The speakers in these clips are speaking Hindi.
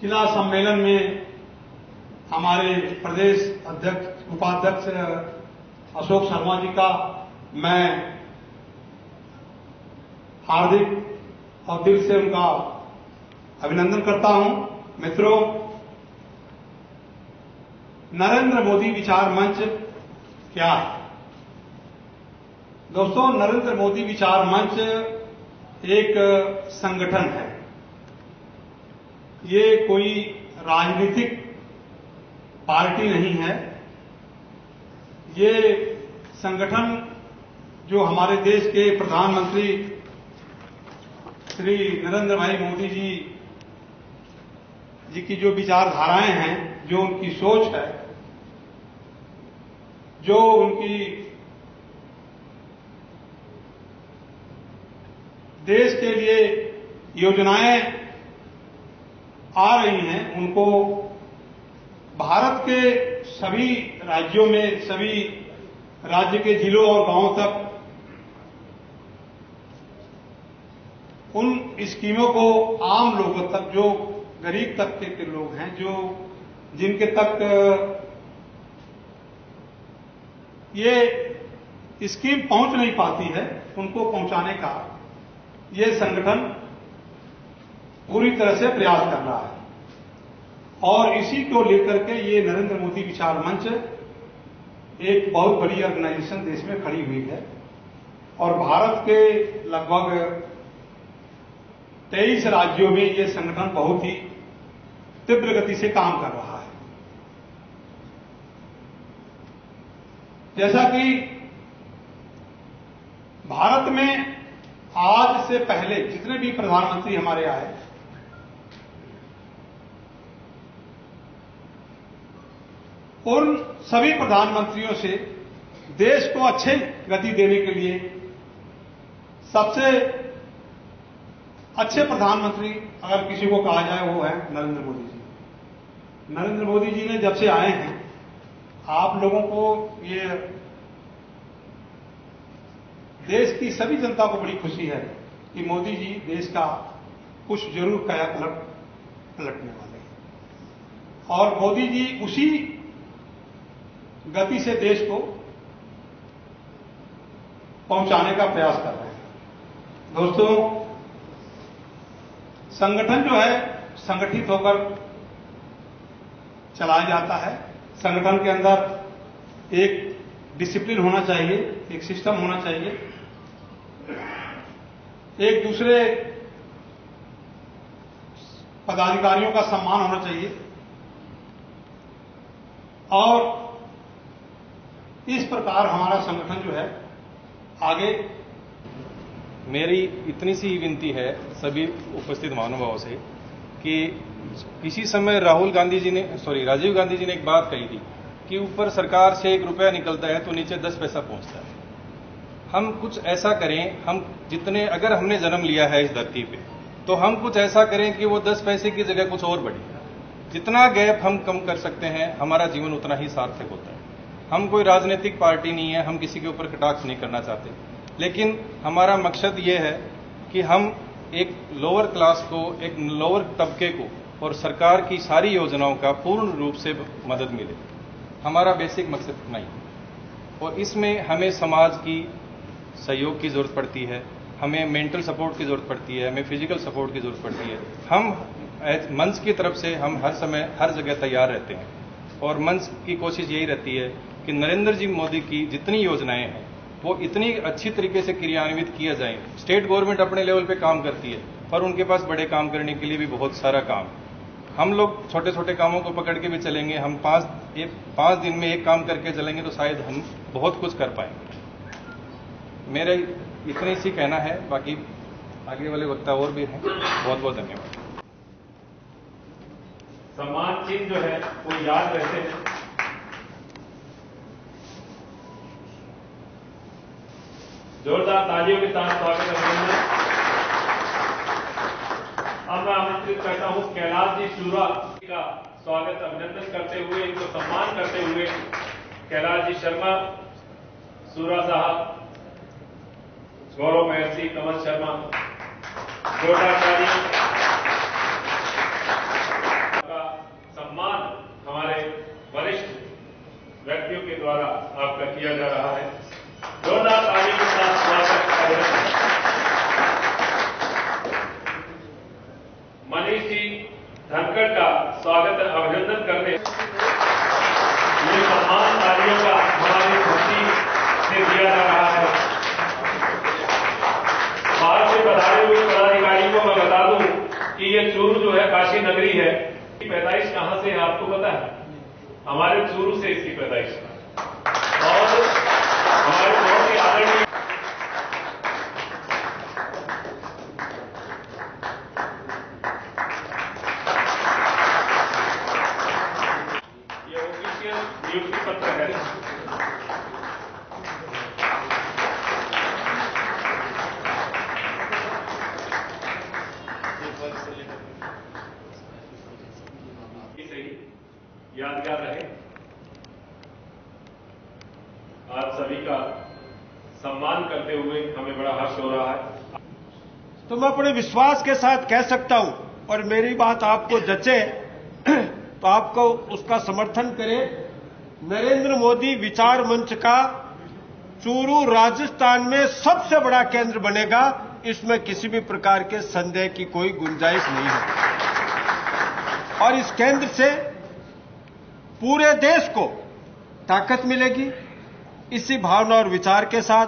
जिला सम्मेलन में हमारे प्रदेश अध्यक्ष उपाध्यक्ष अशोक शर्मा जी का मैं हार्दिक और दिल से उनका अभिनंदन करता हूं। मित्रों, नरेंद्र मोदी विचार मंच क्या है? दोस्तों, नरेंद्र मोदी विचार मंच एक संगठन है। ये कोई राजनीतिक पार्टी नहीं है। ये संगठन जो हमारे देश के प्रधानमंत्री श्री नरेंद्र भाई मोदी जी की जो विचारधाराएं हैं, जो उनकी सोच है, जो उनकी देश के लिए योजनाएं आ रही हैं, उनको भारत के सभी राज्यों में, सभी राज्य के जिलों और गांवों तक उन स्कीमों को आम लोगों तक, जो गरीब तबके के लोग हैं, जो जिनके तक ये स्कीम पहुंच नहीं पाती है, उनको पहुंचाने का ये संगठन पूरी तरह से प्रयास कर रहा है। और इसी को लेकर के ये नरेंद्र मोदी विचार मंच एक बहुत बड़ी ऑर्गेनाइजेशन देश में खड़ी हुई है और भारत के लगभग 23 राज्यों में ये संगठन बहुत ही तीव्र गति से काम कर रहा है। जैसा कि भारत में आज से पहले जितने भी प्रधानमंत्री हमारे आए, उन सभी प्रधानमंत्रियों से देश को अच्छे गति देने के लिए सबसे अच्छे प्रधानमंत्री अगर किसी को कहा जाए वो है नरेंद्र मोदी जी। नरेंद्र मोदी जी ने जब से आए हैं, आप लोगों को ये देश की सभी जनता को बड़ी खुशी है कि मोदी जी देश का कुछ जरूर कायाकल्प पलटने वाले हैं और मोदी जी उसी गति से देश को पहुंचाने का प्रयास कर रहे हैं। दोस्तों, संगठन जो है संगठित होकर चलाया जाता है। संगठन के अंदर एक डिसिप्लिन होना चाहिए, एक सिस्टम होना चाहिए, एक दूसरे पदाधिकारियों का सम्मान होना चाहिए और इस प्रकार हमारा संगठन जो है आगे। मेरी इतनी सी विनती है सभी उपस्थित महानुभावों से कि किसी समय राजीव गांधी जी ने एक बात कही थी कि ऊपर सरकार से 1 रुपया निकलता है तो नीचे 10 पैसा पहुंचता है। हम कुछ ऐसा करें, हम जितने, अगर हमने जन्म लिया है इस धरती पे, तो हम कुछ ऐसा करें कि वो 10 पैसे की जगह कुछ और बढ़े। जितना गैप हम कम कर सकते हैं, हमारा जीवन उतना ही सार्थक होता है। हम कोई राजनीतिक पार्टी नहीं है, हम किसी के ऊपर कटाक्ष नहीं करना चाहते, लेकिन हमारा मकसद ये है कि हम एक लोअर क्लास को, एक लोअर तबके को और सरकार की सारी योजनाओं का पूर्ण रूप से मदद मिले। हमारा बेसिक मकसद इतना ही है और इसमें हमें समाज की सहयोग की जरूरत पड़ती है, हमें मेंटल सपोर्ट की जरूरत पड़ती है, हमें फिजिकल सपोर्ट की जरूरत पड़ती है। हम मंच की तरफ से हम हर समय हर जगह तैयार रहते हैं और मंच की कोशिश यही रहती है कि नरेंद्र जी मोदी की जितनी योजनाएं हैं वो इतनी अच्छी तरीके से क्रियान्वित किया जाए। स्टेट गवर्नमेंट अपने लेवल पे काम करती है पर उनके पास बड़े काम करने के लिए भी बहुत सारा काम है। हम लोग छोटे छोटे कामों को पकड़ के भी चलेंगे, हम 5 दिन में एक काम करके चलेंगे तो शायद हम बहुत कुछ कर पाएंगे। मेरा इतना ही कहना है, बाकी आगे वाले वक्ता और भी हैं। बहुत बहुत धन्यवाद। सम्मान चिन्ह जो है वो याद रहते हैं। जोरदार तालियों के साथ स्वागत अभिनंदन। अब मैं आमंत्रित करता हूं कैलाश जी शुरा का स्वागत अभिनंदन करते हुए, इनको सम्मान करते हुए कैलाश जी शर्मा शुरा साहब, गौरव महर्षि कमल शर्मा, जोरदार तालियों। आपका किया जा रहा है। जोरदार ताली के साथ स्वागत अभिनंदन। मनीष जी धनखड़ का स्वागत अभिनंदन करने ये सम्मान तालियों का हमारी धरती से दिया जा रहा है। बाहर से पधारे हुए पदाधिकारी को मैं बता दूं कि ये चूरू जो है काशी नगरी है। इसकी पैदाइश कहां से है आपको पता है? हमारे चूरू से इसकी पैदाइश है और हमारे बहुत ही आदरणीय ये ऑफिशियल नियुक्ति पत्र है। यादगार रहे। आज सभी का सम्मान करते हुए हमें बड़ा हर्ष हो रहा है। तो मैं अपने विश्वास के साथ कह सकता हूं और मेरी बात आपको जचे तो आपको उसका समर्थन करें। नरेंद्र मोदी विचार मंच का चूरू राजस्थान में सबसे बड़ा केंद्र बनेगा, इसमें किसी भी प्रकार के संदेह की कोई गुंजाइश नहीं है। और इस केंद्र से पूरे देश को ताकत मिलेगी। इसी भावना और विचार के साथ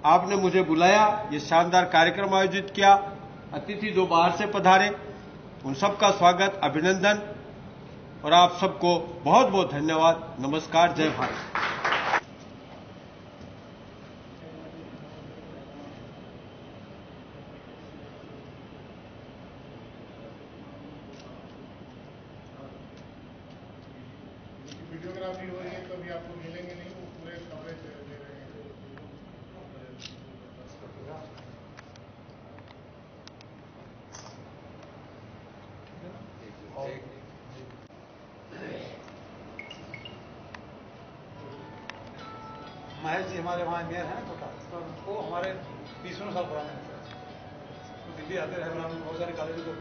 आपने मुझे बुलाया, ये शानदार कार्यक्रम आयोजित किया। अतिथि जो बाहर से पधारे उन सबका स्वागत अभिनंदन और आप सबको बहुत बहुत धन्यवाद। नमस्कार, जय भारत। वीडियोग्राफी हो रही है तो अभी आपको मिलेंगे नहीं, वो पूरे कवरेज दे रहे हैं। महेश जी हमारे वहाँ मेयर हैं छोटा, वो हमारे 20 साल पुराने हैं। दिल्ली आते रहे, बहुत सारे कॉलेज को